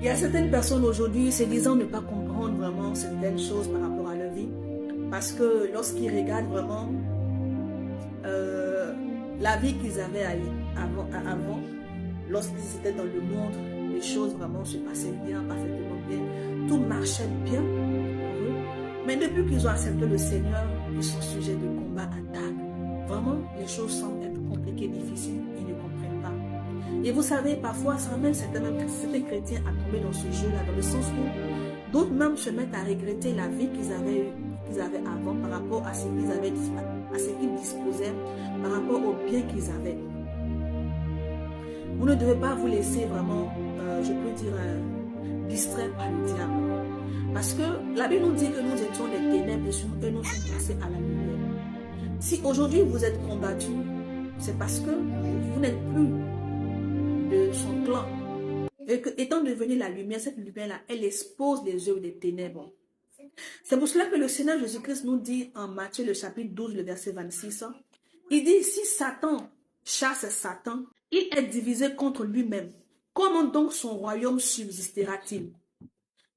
Il y a certaines personnes aujourd'hui se disant ne pas comprendre vraiment certaines choses par rapport à leur vie. Parce que lorsqu'ils regardent vraiment euh, la vie qu'ils avaient avant, lorsqu'ils étaient dans le monde, les choses vraiment se passaient bien, parfaitement bien. Tout marchait bien pour eux. Mais depuis qu'ils ont accepté le Seigneur, ils sont sujets de combat, attaque. Vraiment, les choses semblent être compliquées, difficiles, ils ne comprennent pas. Et vous savez, parfois, ça amène certains chrétiens à tomber dans ce jeu-là, dans le sens où d'autres même se mettent à regretter la vie qu'ils avaient avant par rapport à ce qu'ils disposaient, par rapport au bien qu'ils avaient. Vous ne devez pas vous laisser vraiment, je peux dire, distraire par le diable. Parce que la Bible nous dit que nous étions des ténèbres et nous sommes passés à la lumière. Si aujourd'hui vous êtes combattu, c'est parce que vous n'êtes plus de son clan. Et que, étant devenue la lumière, cette lumière-là, elle expose les œuvres des ténèbres. C'est pour cela que le Seigneur Jésus-Christ nous dit en Matthieu, le chapitre 12, le verset 26, il dit, si Satan chasse Satan, il est divisé contre lui-même. Comment donc son royaume subsistera-t-il?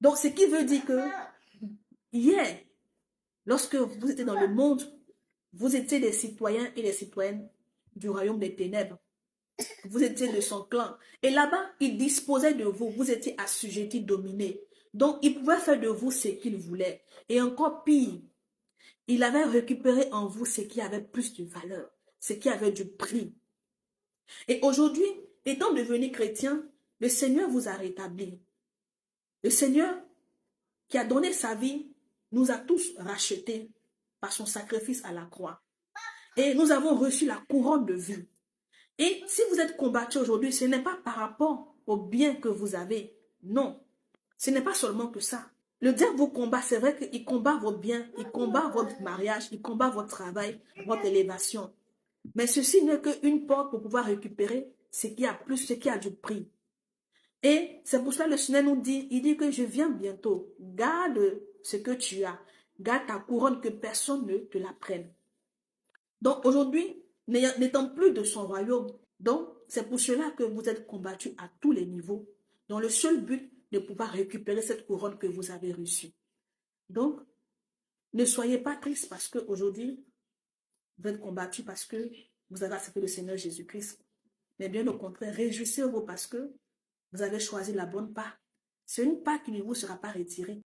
Donc, ce qui veut dire que hier, lorsque vous étiez dans le monde, vous étiez des citoyens et des citoyennes du royaume des ténèbres. Vous étiez de son clan. Et là-bas, il disposait de vous. Vous étiez assujettis, dominés. Donc, il pouvait faire de vous ce qu'il voulait. Et encore pire, il avait récupéré en vous ce qui avait plus de valeur, ce qui avait du prix. Et aujourd'hui, étant devenu chrétien, le Seigneur vous a rétabli. Le Seigneur qui a donné sa vie nous a tous rachetés par son sacrifice à la croix. Et nous avons reçu la couronne de vie. Et si vous êtes combattu aujourd'hui, ce n'est pas par rapport au bien que vous avez. Non, ce n'est pas seulement que ça. Le diable vous combat, c'est vrai qu'il combat vos biens, il combat votre mariage, il combat votre travail, votre élévation. Mais ceci n'est qu'une porte pour pouvoir récupérer ce qui a plus, ce qui a du prix. Et c'est pour cela que le Seigneur nous dit, il dit que je viens bientôt. Garde ce que tu as. Garde ta couronne, que personne ne te la prenne. Donc aujourd'hui, n'étant plus de son royaume, donc c'est pour cela que vous êtes combattus à tous les niveaux, dans le seul but de pouvoir récupérer cette couronne que vous avez reçue. Donc, ne soyez pas tristes parce qu'aujourd'hui, vous êtes combattus parce que vous avez accepté le Seigneur Jésus-Christ. Mais bien au contraire, réjouissez-vous parce que vous avez choisi la bonne part. C'est une part qui ne vous sera pas retirée.